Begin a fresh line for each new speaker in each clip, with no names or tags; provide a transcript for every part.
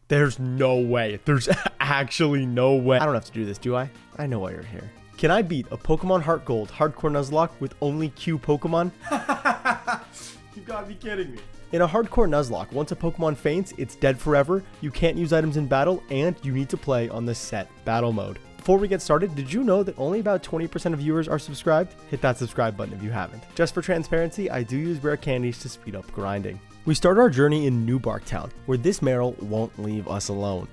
There's no way. There's actually no way. I don't have to do this, do I? I know why you're here. Can I beat a Pokemon Hardgold Hardcore Nuzlocke with only Q Pokemon? You gotta be kidding me. In a Hardcore Nuzlocke, once a Pokemon faints, it's dead forever, you can't use items in battle, and you need to play on the set battle mode. Before we get started, did you know that only about 20% of viewers are subscribed? Hit that subscribe button if you haven't. Just for transparency, I do use rare candies to speed up grinding. We start our journey in New Bark Town, where this Meryl won't leave us alone.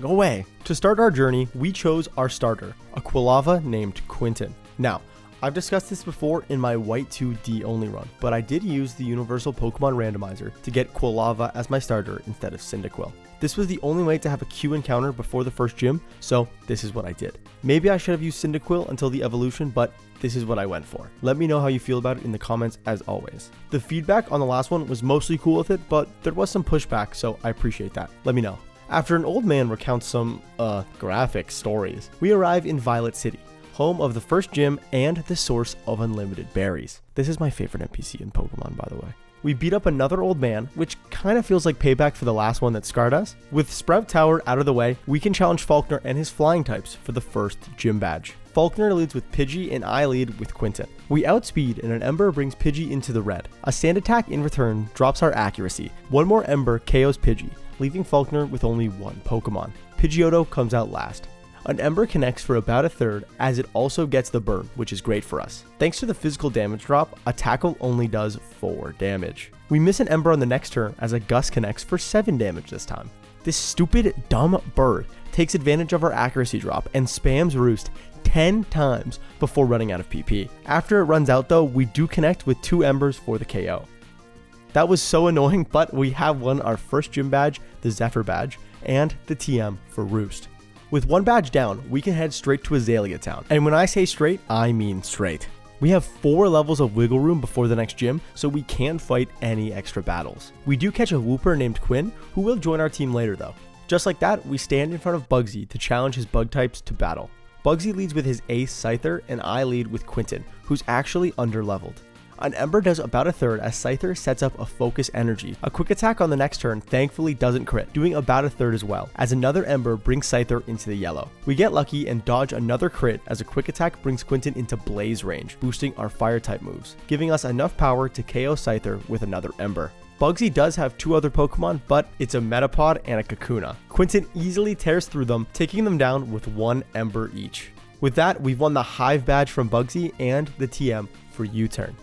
Go away. To start our journey, we chose our starter, a Quilava named Quentin. Now, I've discussed this before in my White 2D only run, but I did use the Universal Pokemon Randomizer to get Quilava as my starter instead of Cyndaquil. This was the only way to have a Q encounter before the first gym, so this is what I did. Maybe I should have used Cyndaquil until the evolution, but this is what I went for. Let me know how you feel about it in the comments as always. The feedback on the last one was mostly cool with it, but there was some pushback, so I appreciate that. Let me know. After an old man recounts some, graphic stories, we arrive in Violet City, home of the first gym and the source of unlimited berries. This is my favorite NPC in Pokemon, by the way. We beat up another old man, which kind of feels like payback for the last one that scarred us. With Sprout Tower out of the way, we can challenge Falkner and his flying types for the first gym badge. Falkner leads with Pidgey and I lead with Quentin. We outspeed and an Ember brings Pidgey into the red. A sand attack in return drops our accuracy. One more Ember KOs Pidgey, leaving Falkner with only one Pokemon. Pidgeotto comes out last. An Ember connects for about a third as it also gets the burn, which is great for us. Thanks to the physical damage drop, a Tackle only does 4 damage. We miss an Ember on the next turn as a Gust connects for 7 damage this time. This stupid, dumb bird takes advantage of our accuracy drop and spams Roost 10 times before running out of PP. After it runs out though, we do connect with 2 Embers for the KO. That was so annoying, but we have won our first gym badge, the Zephyr badge, and the TM for Roost. With 1 badge down, we can head straight to Azalea Town. And when I say straight, I mean straight. We have 4 levels of wiggle room before the next gym, so we can fight any extra battles. We do catch a Wooper named Quinn, who will join our team later though. Just like that, we stand in front of Bugsy to challenge his bug types to battle. Bugsy leads with his ace Scyther, and I lead with Quentin, who's actually underleveled. An Ember does about a third as Scyther sets up a Focus Energy. A quick attack on the next turn thankfully doesn't crit, doing about a third as well, as another Ember brings Scyther into the yellow. We get lucky and dodge another crit as a quick attack brings Quentin into Blaze range, boosting our fire type moves, giving us enough power to KO Scyther with another Ember. Bugsy does have 2 other Pokemon, but it's a Metapod and a Kakuna. Quentin easily tears through them, taking them down with 1 Ember each. With that, we've won the Hive badge from Bugsy and the TM for U-Turn.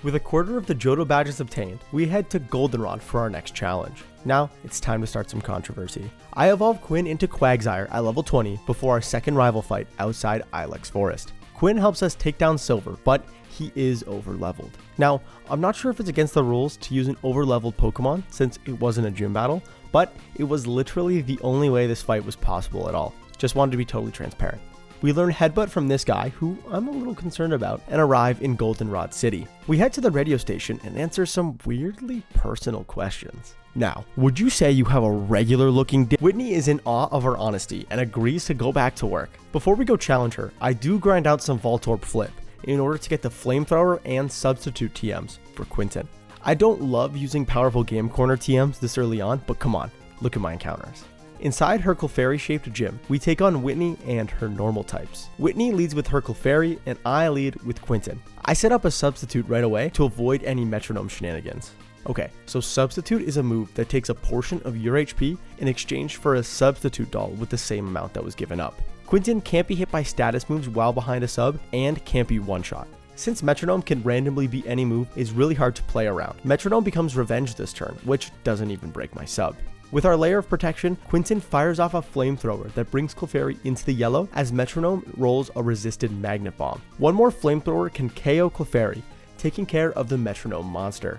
With a quarter of the Johto badges obtained, we head to Goldenrod for our next challenge. Now, it's time to start some controversy. I evolved Quinn into Quagsire at level 20 before our second rival fight outside Ilex Forest. Quinn helps us take down Silver, but he is overleveled. Now, I'm not sure if it's against the rules to use an overleveled Pokemon since it wasn't a gym battle, but it was literally the only way this fight was possible at all. Just wanted to be totally transparent. We learn Headbutt from this guy, who I'm a little concerned about, and arrive in Goldenrod City. We head to the radio station and answer some weirdly personal questions. Now, would you say you have a regular looking Whitney is in awe of our honesty and agrees to go back to work. Before we go challenge her, I do grind out some Voltorb Flip in order to get the Flamethrower and Substitute TMs for Quentin. I don't love using powerful Game Corner TMs this early on, but come on, look at my encounters. Inside her Clefairy-shaped gym, we take on Whitney and her normal types. Whitney leads with her Clefairy, and I lead with Quentin. I set up a Substitute right away to avoid any Metronome shenanigans. Okay, so Substitute is a move that takes a portion of your HP in exchange for a Substitute doll with the same amount that was given up. Quentin can't be hit by status moves while behind a sub, and can't be one-shot. Since Metronome can randomly beat any move, it's really hard to play around. Metronome becomes Revenge this turn, which doesn't even break my sub. With our layer of protection, Quentin fires off a Flamethrower that brings Clefairy into the yellow as Metronome rolls a resisted Magnet Bomb. One more Flamethrower can KO Clefairy, taking care of the Metronome monster.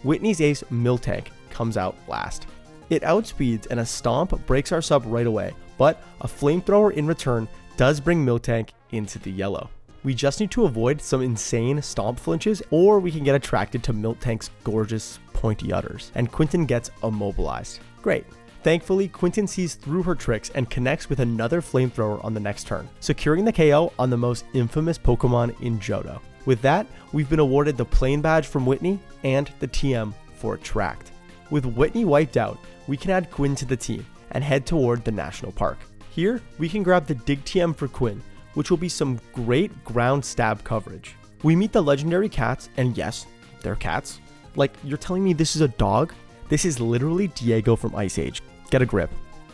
Whitney's ace Miltank comes out last. It outspeeds and a Stomp breaks our sub right away, but a Flamethrower in return does bring Miltank into the yellow. We just need to avoid some insane Stomp flinches, or we can get attracted to Miltank's gorgeous pointy udders, and Quentin gets immobilized. Great. Thankfully, Quentin sees through her tricks and connects with another Flamethrower on the next turn, securing the KO on the most infamous Pokemon in Johto. With that, we've been awarded the Plain Badge from Whitney and the TM for Attract. With Whitney wiped out, we can add Quinn to the team and head toward the national park. Here, we can grab the Dig TM for Quinn, which will be some great ground stab coverage. We meet the legendary cats, and yes, they're cats. Like, you're telling me this is a dog? This is literally Diego from Ice Age. Get a grip.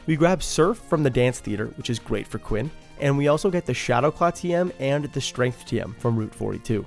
We grab Surf from the Dance Theater, which is great for Quinn, and we also get the Shadow Claw TM and the Strength TM from Route 42.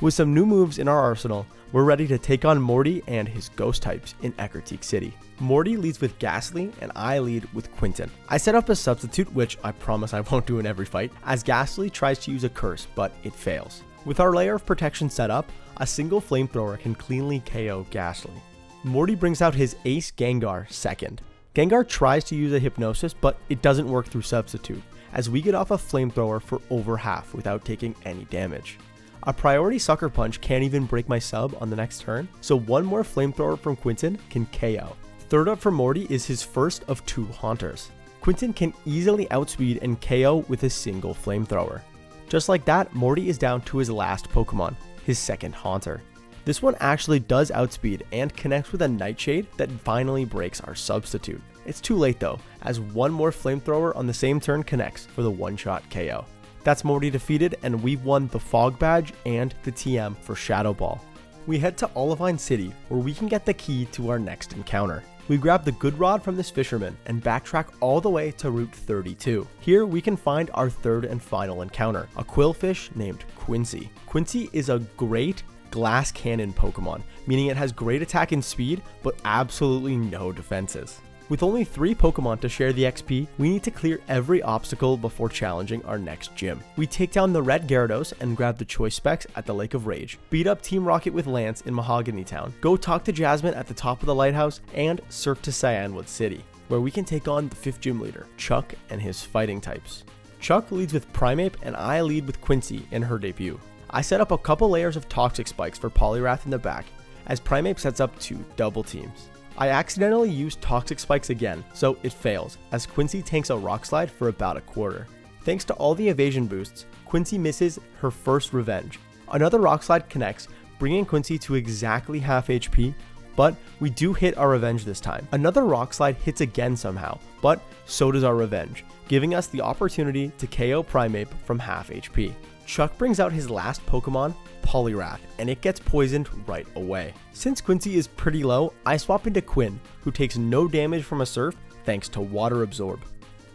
With some new moves in our arsenal, we're ready to take on Morty and his ghost types in Ecruteak City. Morty leads with Ghastly, and I lead with Quentin. I set up a substitute, which I promise I won't do in every fight, as Ghastly tries to use a curse, but it fails. With our layer of protection set up, a single flamethrower can cleanly KO Ghastly. Morty brings out his ace Gengar second. Gengar tries to use a hypnosis, but it doesn't work through substitute, as we get off a flamethrower for over half without taking any damage. A priority sucker punch can't even break my sub on the next turn, so one more flamethrower from Quentin can KO. Third up for Morty is his first of 2 Haunters. Quentin can easily outspeed and KO with a single flamethrower. Just like that, Morty is down to his last Pokemon, his second Haunter. This one actually does outspeed and connects with a Nightshade that finally breaks our substitute. It's too late though, as one more flamethrower on the same turn connects for the one-shot KO. That's Morty defeated, and we've won the Fog Badge and the TM for Shadow Ball. We head to Olivine City, where we can get the key to our next encounter. We grab the Good Rod from this fisherman and backtrack all the way to Route 32. Here we can find our third and final encounter, a Quillfish named Quincy. Quincy is a great glass cannon Pokemon, meaning it has great attack and speed, but absolutely no defenses. With only 3 Pokemon to share the XP, we need to clear every obstacle before challenging our next gym. We take down the red Gyarados and grab the choice specs at the Lake of Rage, beat up Team Rocket with Lance in Mahogany Town, go talk to Jasmine at the top of the lighthouse, and surf to Cyanwood City, where we can take on the 5th gym leader, Chuck, and his fighting types. Chuck leads with Primeape, and I lead with Quincy in her debut. I set up a couple layers of Toxic Spikes for Poliwrath in the back, as Primeape sets up 2 double teams. I accidentally used Toxic Spikes again, so it fails, as Quincy tanks a Rock Slide for about a quarter. Thanks to all the evasion boosts, Quincy misses her first revenge. Another Rock Slide connects, bringing Quincy to exactly half HP, but we do hit our revenge this time. Another Rock Slide hits again somehow, but so does our revenge, giving us the opportunity to KO Primeape from half HP. Chuck brings out his last Pokemon, Poliwrath, and it gets poisoned right away. Since Quincy is pretty low, I swap into Quinn, who takes no damage from a Surf thanks to Water Absorb.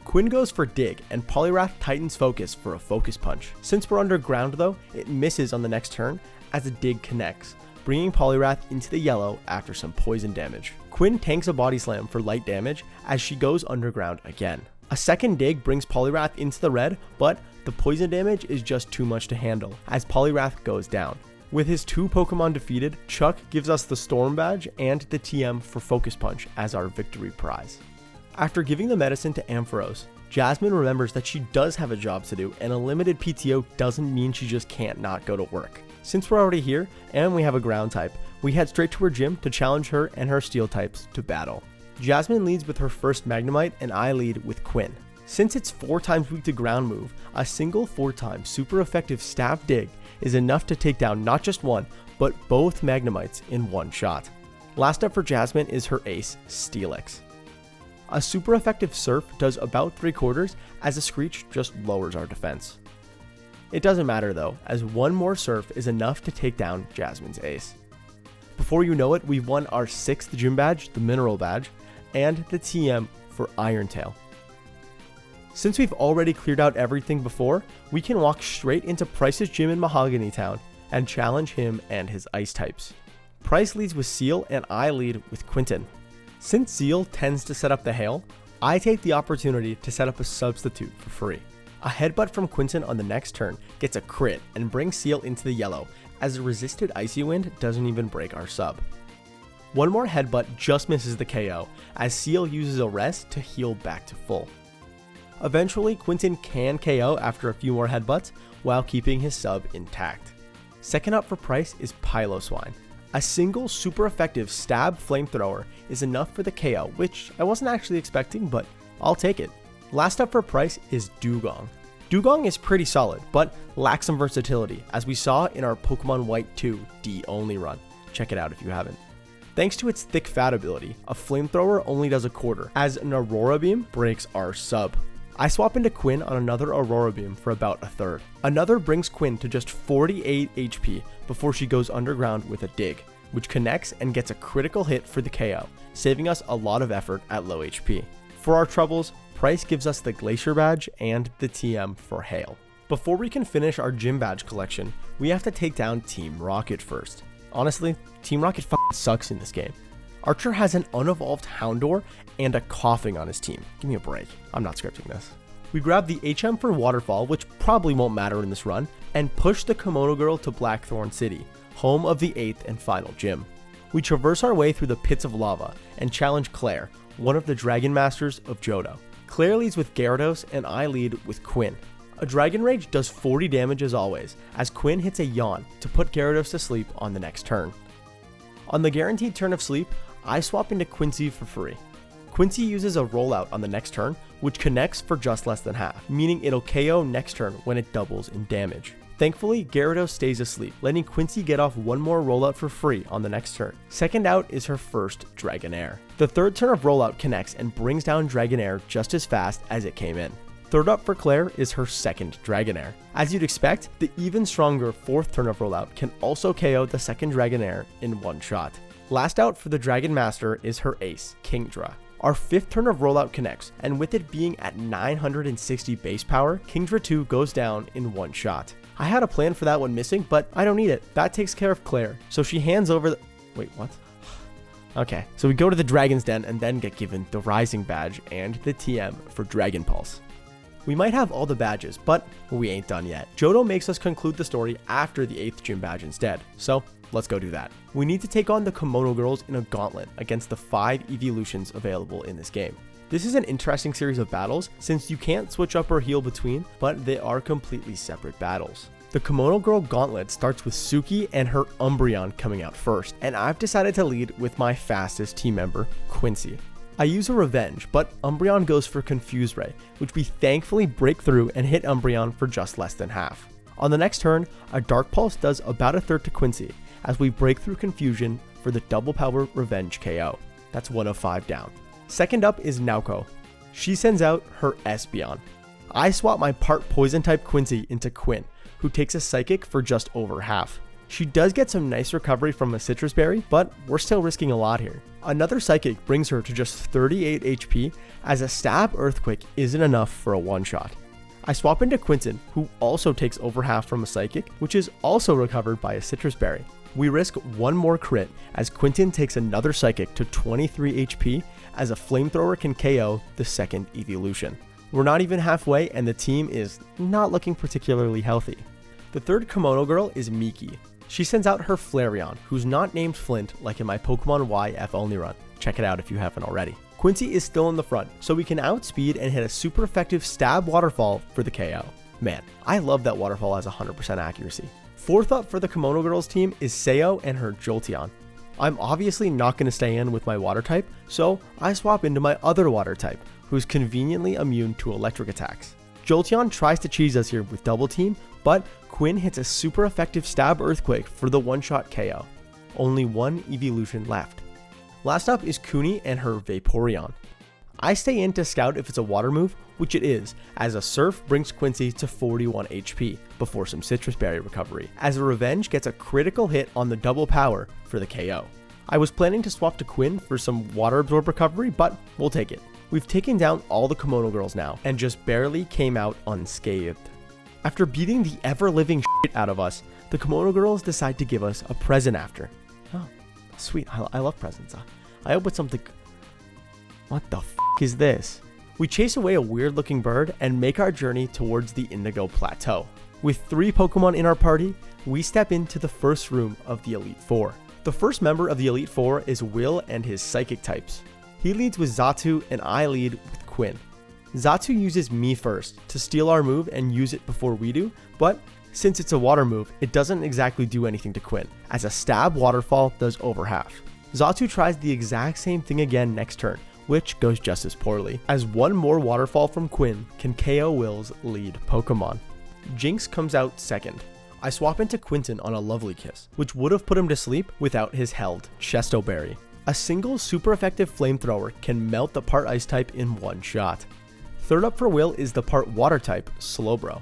Quinn goes for Dig, and Poliwrath tightens Focus for a Focus Punch. Since we're underground though, it misses on the next turn as a Dig connects, bringing Poliwrath into the yellow after some poison damage. Quinn tanks a Body Slam for light damage as she goes underground again. A second Dig brings Poliwrath into the red, but the poison damage is just too much to handle as Poliwrath goes down. With his 2 Pokemon defeated, Chuck gives us the Storm Badge and the TM for Focus Punch as our victory prize. After giving the medicine to Ampharos, Jasmine remembers that she does have a job to do, and a limited PTO doesn't mean she just can't not go to work. Since we're already here and we have a ground type, we head straight to her gym to challenge her and her steel types to battle. Jasmine leads with her first Magnemite, and I lead with Quinn. Since it's 4 times weak to ground move, a single 4-time super effective Stab Dig is enough to take down not just one, but both Magnemites in one shot. Last up for Jasmine is her ace, Steelix. A super effective Surf does about 3/4, as a Screech just lowers our defense. It doesn't matter though, as one more Surf is enough to take down Jasmine's ace. Before you know it, we've won our 6th gym badge, the Mineral Badge, and the TM for Iron Tail. Since we've already cleared out everything before, we can walk straight into Price's gym in Mahogany Town and challenge him and his ice types. Price leads with Seal, and I lead with Quentin. Since Seal tends to set up the hail, I take the opportunity to set up a substitute for free. A headbutt from Quentin on the next turn gets a crit and brings Seal into the yellow, as a resisted Icy Wind doesn't even break our sub. One more headbutt just misses the KO, as Seal uses a rest to heal back to full. Eventually, Quentin can KO after a few more headbutts while keeping his sub intact. Second up for Price is Piloswine. A single super effective stab flamethrower is enough for the KO, which I wasn't actually expecting, but I'll take it. Last up for Price is Dugong. Dugong is pretty solid, but lacks some versatility, as we saw in our Pokemon White 2 D-only run. Check it out if you haven't. Thanks to its thick fat ability, a flamethrower only does a quarter, as an Aurora Beam breaks our sub. I swap into Quinn on another Aurora Beam for about a third. Another brings Quinn to just 48 HP before she goes underground with a dig, which connects and gets a critical hit for the KO, saving us a lot of effort at low HP. For our troubles, Price gives us the Glacier Badge and the TM for Hail. Before we can finish our gym badge collection, we have to take down Team Rocket first. Honestly, Team Rocket sucks in this game. Archer has an unevolved Houndour and a Coughing on his team. Give me a break. I'm not scripting this. We grab the HM for Waterfall, which probably won't matter in this run, and push the Kimono Girl to Blackthorn City, home of the 8th and final gym. We traverse our way through the pits of lava and challenge Claire, one of the Dragon Masters of Johto. Claire leads with Gyarados and I lead with Quinn. A Dragon Rage does 40 damage as always, as Quinn hits a Yawn to put Gyarados to sleep on the next turn. On the guaranteed turn of sleep, I swap into Quincy for free. Quincy uses a rollout on the next turn, which connects for just less than half, meaning it'll KO next turn when it doubles in damage. Thankfully, Gyarados stays asleep, letting Quincy get off one more rollout for free on the next turn. Second out is her first Dragonair. The third turn of rollout connects and brings down Dragonair just as fast as it came in. Third up for Claire is her second Dragonair. As you'd expect, the even stronger fourth turn of rollout can also KO the second Dragonair in one shot. Last out for the Dragon Master is her ace, Kingdra. Our fifth turn of rollout connects, and with it being at 960 base power, Kingdra 2 goes down in one shot. I had a plan for that one missing, but I don't need it. That takes care of Claire, so she hands over the... Wait, what? Okay, so we go to the Dragon's Den and then get given the Rising Badge and the TM for Dragon Pulse. We might have all the badges, but we ain't done yet. Johto makes us conclude the story after the 8th gym badge instead, so let's go do that. We need to take on the Kimono Girls in a gauntlet against the 5 evolutions available in this game. This is an interesting series of battles since you can't switch up or heal between, but they are completely separate battles. The Kimono Girl Gauntlet starts with Suki and her Umbreon coming out first, and I've decided to lead with my fastest team member, Quincy. I use a Revenge, but Umbreon goes for Confuse Ray, which we thankfully break through and hit Umbreon for just less than half. On the next turn, a Dark Pulse does about a third to Quincy, as we break through Confusion for the double power Revenge KO. That's 1 of 5 down. Second up is Neko. She sends out her Espeon. I swap my part Poison type Quincy into Quinn, who takes a Psychic for just over half. She does get some nice recovery from a Citrus Berry, but we're still risking a lot here. Another Psychic brings her to just 38 HP, as a Stab Earthquake isn't enough for a one-shot. I swap into Quentin, who also takes over half from a Psychic, which is also recovered by a Citrus Berry. We risk one more crit, as Quentin takes another Psychic to 23 HP, as a Flamethrower can KO the second evolution. We're not even halfway, and the team is not looking particularly healthy. The third Kimono Girl is Miki. She sends out her Flareon, who's not named Flint like in my Pokemon YF only run. Check it out if you haven't already. Quincy is still in the front, so we can outspeed and hit a super effective Stab Waterfall for the KO. Man, I love that Waterfall has 100% accuracy. Fourth up for the Kimono Girls team is Sayo and her Jolteon. I'm obviously not going to stay in with my Water type, so I swap into my other Water type, who's conveniently immune to electric attacks. Jolteon tries to cheese us here with Double Team, but Quinn hits a super effective Stab Earthquake for the one-shot KO. Only one evolution left. Last up is Kuni and her Vaporeon. I stay in to scout if it's a water move, which it is, as a Surf brings Quincy to 41 HP before some Citrus Berry recovery, as a Revenge gets a critical hit on the double power for the KO. I was planning to swap to Quinn for some Water Absorb recovery, but we'll take it. We've taken down all the Kimono Girls now, and just barely came out unscathed. After beating the ever-living shit out of us, the Kimono Girls decide to give us a present after. Oh, sweet. I love presents. I hope it's something... What the f*** is this? We chase away a weird-looking bird and make our journey towards the Indigo Plateau. With 3 Pokemon in our party, we step into the first room of the Elite Four. The first member of the Elite Four is Will and his Psychic types. He leads with Xatu and I lead with Quinn. Xatu uses me first to steal our move and use it before we do, but since it's a water move, it doesn't exactly do anything to Quinn, as a Stab Waterfall does over half. Xatu tries the exact same thing again next turn, which goes just as poorly, as one more Waterfall from Quinn can KO Will's lead Pokemon. Jinx comes out second. I swap into Quentin on a Lovely Kiss, which would have put him to sleep without his held Chesto Berry. A single super effective flamethrower can melt the part ice type in one shot. Third up for Will is the part water type Slowbro.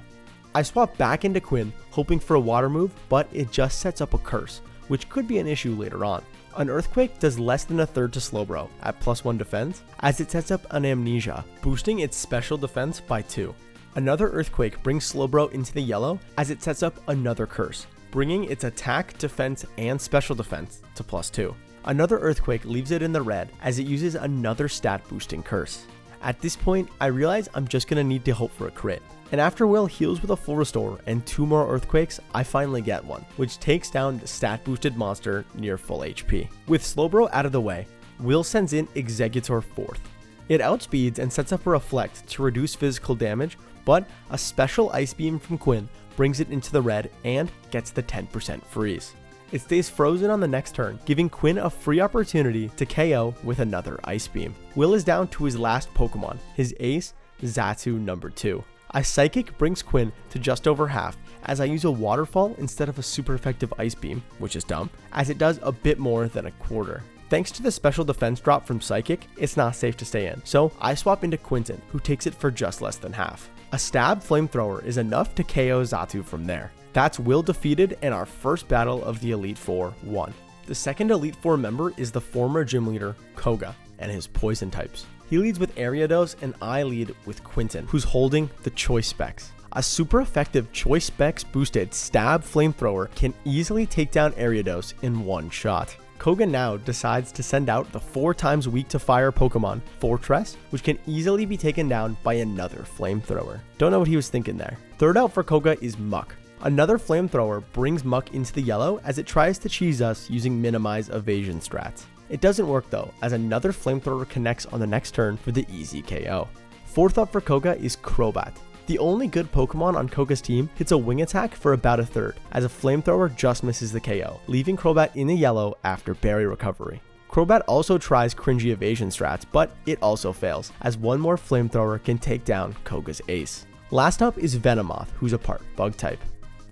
I swap back into Quinn, hoping for a water move, but it just sets up a curse, which could be an issue later on. An Earthquake does less than a third to Slowbro at +1 defense, as it sets up an Amnesia, boosting its special defense by 2. Another Earthquake brings Slowbro into the yellow, as it sets up another curse, bringing its attack, defense, and special defense to +2. Another Earthquake leaves it in the red, as it uses another stat boosting curse. At this point, I realize I'm just gonna need to hope for a crit. And after Will heals with a full restore and 2 more Earthquakes, I finally get one, which takes down the stat boosted monster near full HP. With Slowbro out of the way, Will sends in Exeggutor 4th. It outspeeds and sets up a Reflect to reduce physical damage, but a special Ice Beam from Quinn brings it into the red and gets the 10% freeze. It stays frozen on the next turn, giving Quinn a free opportunity to KO with another Ice Beam. Will is down to his last Pokemon, his ace, Xatu number 2. I Psychic brings Quinn to just over half, as I use a Waterfall instead of a super effective Ice Beam, which is dumb, as it does a bit more than a quarter. Thanks to the special defense drop from Psychic, it's not safe to stay in, so I swap into Quentin, who takes it for just less than half. A Stab Flamethrower is enough to KO Xatu from there. That's Will defeated and our first battle of the Elite Four won. The second Elite Four member is the former gym leader, Koga, and his poison types. He leads with Ariados and I lead with Quentin, who's holding the Choice Specs. A super effective Choice Specs boosted Stab Flamethrower can easily take down Ariados in one shot. Koga now decides to send out the 4 times weak to fire Pokemon, Fortress, which can easily be taken down by another Flamethrower. Don't know what he was thinking there. Third out for Koga is Muck. Another Flamethrower brings Muck into the yellow as it tries to cheese us using minimize evasion strats. It doesn't work though, as another Flamethrower connects on the next turn for the easy KO. Fourth up for Koga is Crobat. The only good Pokemon on Koga's team hits a wing attack for about a third, as a Flamethrower just misses the KO, leaving Crobat in the yellow after Berry Recovery. Crobat also tries cringy evasion strats, but it also fails, as one more Flamethrower can take down Koga's ace. Last up is Venomoth, who's a part Bug type.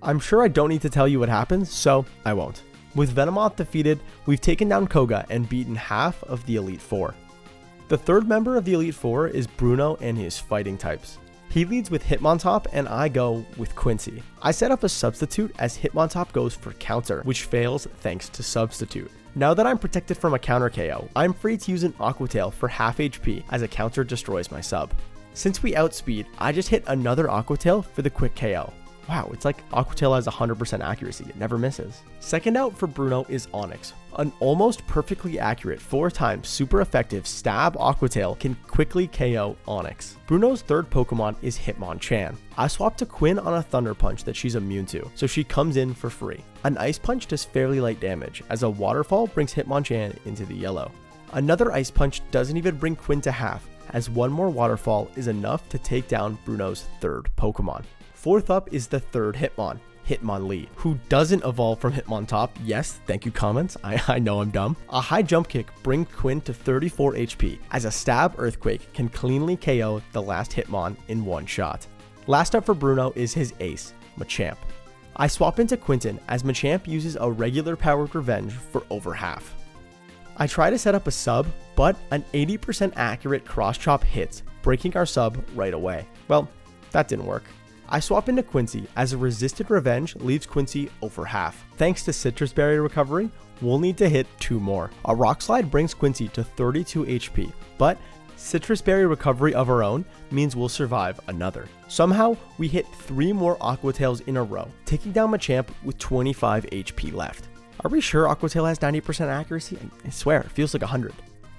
I'm sure I don't need to tell you what happens, so I won't. With Venomoth defeated, we've taken down Koga and beaten half of the Elite Four. The third member of the Elite Four is Bruno and his fighting types. He leads with Hitmontop and I go with Quincy. I set up a substitute as Hitmontop goes for counter, which fails thanks to substitute. Now that I'm protected from a counter KO, I'm free to use an Aqua Tail for half HP as a counter destroys my sub. Since we outspeed, I just hit another Aqua Tail for the quick KO. Wow, it's like Aqua Tail has 100% accuracy, it never misses. Second out for Bruno is Onix. An almost perfectly accurate 4 times super effective stab Aqua Tail can quickly KO Onix. Bruno's third Pokemon is Hitmonchan. I swapped to Quinn on a Thunder Punch that she's immune to, so she comes in for free. An Ice Punch does fairly light damage, as a Waterfall brings Hitmonchan into the yellow. Another Ice Punch doesn't even bring Quinn to half, as one more Waterfall is enough to take down Bruno's third Pokemon. Fourth up is the third Hitmonlee, who doesn't evolve from Hitmontop. Yes, thank you comments, I know I'm dumb. A high jump kick brings Quinn to 34 HP, as a stab Earthquake can cleanly KO the last Hitmon in one shot. Last up for Bruno is his ace, Machamp. I swap into Quentin as Machamp uses a regular powered revenge for over half. I try to set up a sub, but an 80% accurate cross chop hits, breaking our sub right away. Well, that didn't work. I swap into Quincy as a resisted revenge leaves Quincy over half. Thanks to Citrus Berry Recovery, we'll need to hit 2 more. A Rock Slide brings Quincy to 32 HP, but Citrus Berry Recovery of our own means we'll survive another. Somehow, we hit 3 more Aqua Tails in a row, taking down Machamp with 25 HP left. Are we sure Aqua Tail has 90% accuracy? I swear, it feels like 100.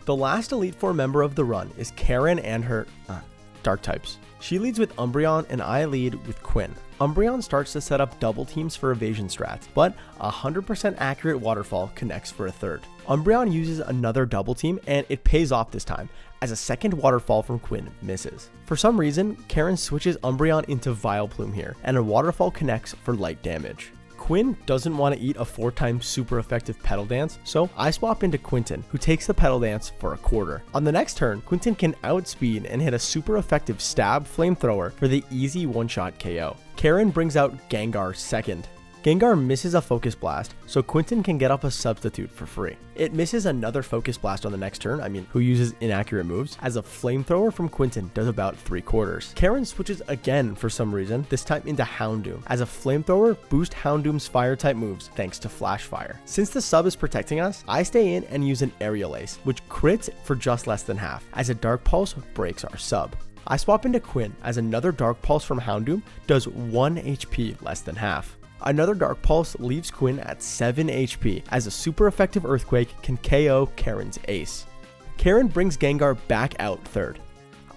The last Elite Four member of the run is Karen and her Dark types. She leads with Umbreon and I lead with Quinn. Umbreon starts to set up double teams for evasion strats, but a 100% accurate Waterfall connects for a third. Umbreon uses another double team and it pays off this time, as a second Waterfall from Quinn misses. For some reason, Karen switches Umbreon into Vileplume here, and a Waterfall connects for light damage. Quinn doesn't want to eat a 4 times super effective Petal Dance, so I swap into Quentin, who takes the Petal Dance for a quarter. On the next turn, Quentin can outspeed and hit a super effective Stab Flamethrower for the easy one-shot KO. Karen brings out Gengar second. Gengar misses a Focus Blast, so Quentin can get up a substitute for free. It misses another Focus Blast on the next turn, who uses inaccurate moves, as a Flamethrower from Quentin does about 3/4. Karen switches again for some reason, this time into Houndoom, as a Flamethrower boosts Houndoom's Fire-type moves thanks to Flash Fire. Since the sub is protecting us, I stay in and use an Aerial Ace, which crits for just less than half, as a Dark Pulse breaks our sub. I swap into Quinn, as another Dark Pulse from Houndoom does 1 HP less than half. Another Dark Pulse leaves Quinn at 7 HP, as a super effective Earthquake can KO Karen's Ace. Karen brings Gengar back out third.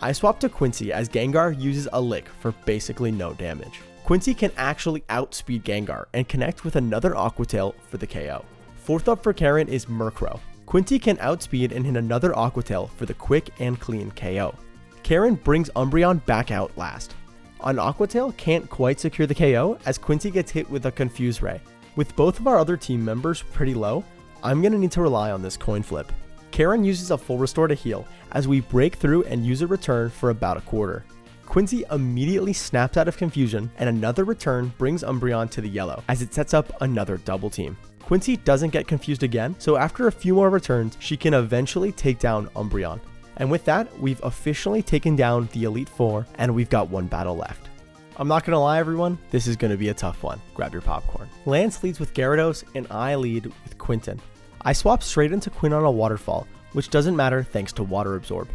I swap to Quincy, as Gengar uses a Lick for basically no damage. Quincy can actually outspeed Gengar and connect with another Aqua Tail for the KO. Fourth up for Karen is Murkrow. Quincy can outspeed and hit another Aqua Tail for the quick and clean KO. Karen brings Umbreon back out last. An Aqua Tail can't quite secure the KO, as Quincy gets hit with a Confuse Ray. With both of our other team members pretty low, I'm going to need to rely on this coin flip. Karen uses a full restore to heal, as we break through and use a return for about 1/4. Quincy immediately snaps out of confusion, and another return brings Umbreon to the yellow, as it sets up another double team. Quincy doesn't get confused again, so after a few more returns, she can eventually take down Umbreon. And with that, we've officially taken down the Elite Four, and we've got one battle left. I'm not gonna lie everyone, this is gonna be a tough one. Grab your popcorn. Lance leads with Gyarados, and I lead with Quentin. I swap straight into Quinn on a Waterfall, which doesn't matter thanks to Water Absorb.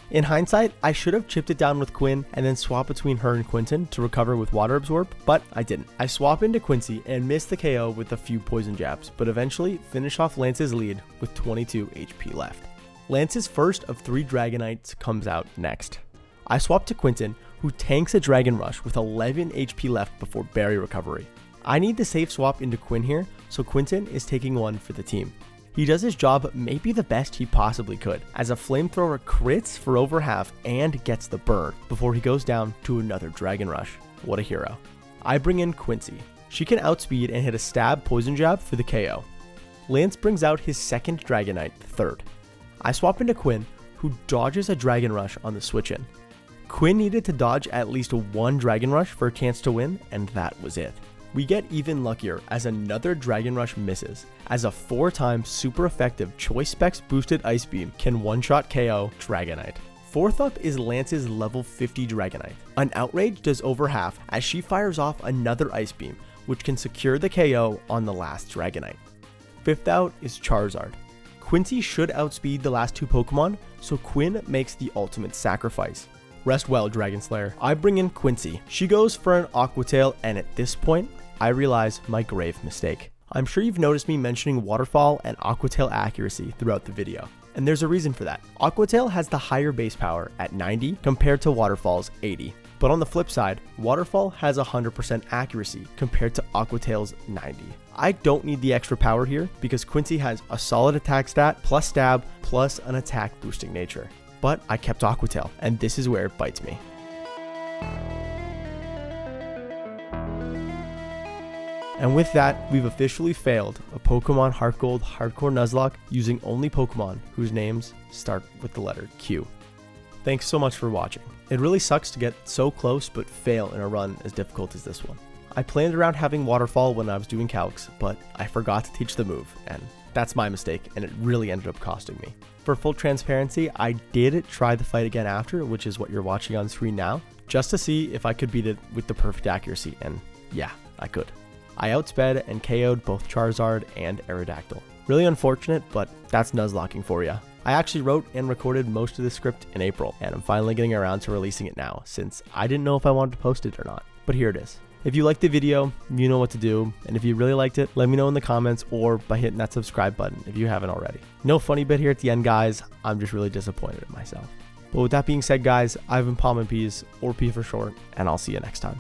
In hindsight, I should have chipped it down with Quinn and then swap between her and Quentin to recover with Water Absorb, but I didn't. I swap into Quincy and miss the KO with a few poison jabs, but eventually finish off Lance's lead with 22 HP left. Lance's first of 3 Dragonites comes out next. I swap to Quentin, who tanks a Dragon Rush with 11 HP left before Berry Recovery. I need to safe swap into Quinn here, so Quentin is taking one for the team. He does his job maybe the best he possibly could, as a Flamethrower crits for over half and gets the burn before he goes down to another Dragon Rush. What a hero. I bring in Quincy. She can outspeed and hit a stab poison jab for the KO. Lance brings out his second Dragonite third. I swap into Quinn, who dodges a Dragon Rush on the switch in. Quinn needed to dodge at least 1 Dragon Rush for a chance to win, and that was it. We get even luckier as another Dragon Rush misses, as a 4-time super effective Choice Specs boosted Ice Beam can one-shot KO Dragonite. Fourth up is Lance's level 50 Dragonite. An Outrage does over half as she fires off another Ice Beam, which can secure the KO on the last Dragonite. Fifth out is Charizard. Quincy should outspeed the last 2 Pokemon, so Quinn makes the ultimate sacrifice. Rest well, Dragon Slayer. I bring in Quincy. She goes for an Aqua Tail, and at this point, I realize my grave mistake. I'm sure you've noticed me mentioning Waterfall and Aqua Tail accuracy throughout the video, and there's a reason for that. Aqua Tail has the higher base power at 90 compared to Waterfall's 80. But on the flip side, Waterfall has 100% accuracy compared to Aqua Tail's 90. I don't need the extra power here because Quincy has a solid attack stat plus stab plus an attack boosting nature. But I kept Aqua Tail, and this is where it bites me. And with that, we've officially failed a Pokemon HeartGold Hardcore Nuzlocke using only Pokemon whose names start with the letter Q. Thanks so much for watching. It really sucks to get so close but fail in a run as difficult as this one. I planned around having Waterfall when I was doing calcs, but I forgot to teach the move, and that's my mistake, and it really ended up costing me. For full transparency, I did try the fight again after, which is what you're watching on screen now, just to see if I could beat it with the perfect accuracy, and yeah, I could. I outsped and KO'd both Charizard and Aerodactyl. Really unfortunate, but that's Nuzlocking for you. I actually wrote and recorded most of the script in April, and I'm finally getting around to releasing it now, since I didn't know if I wanted to post it or not. But here it is. If you liked the video, you know what to do, and if you really liked it, let me know in the comments or by hitting that subscribe button if you haven't already. No funny bit here at the end, guys. I'm just really disappointed in myself. But with that being said, guys, I've been PomminPs, or P for short, and I'll see you next time.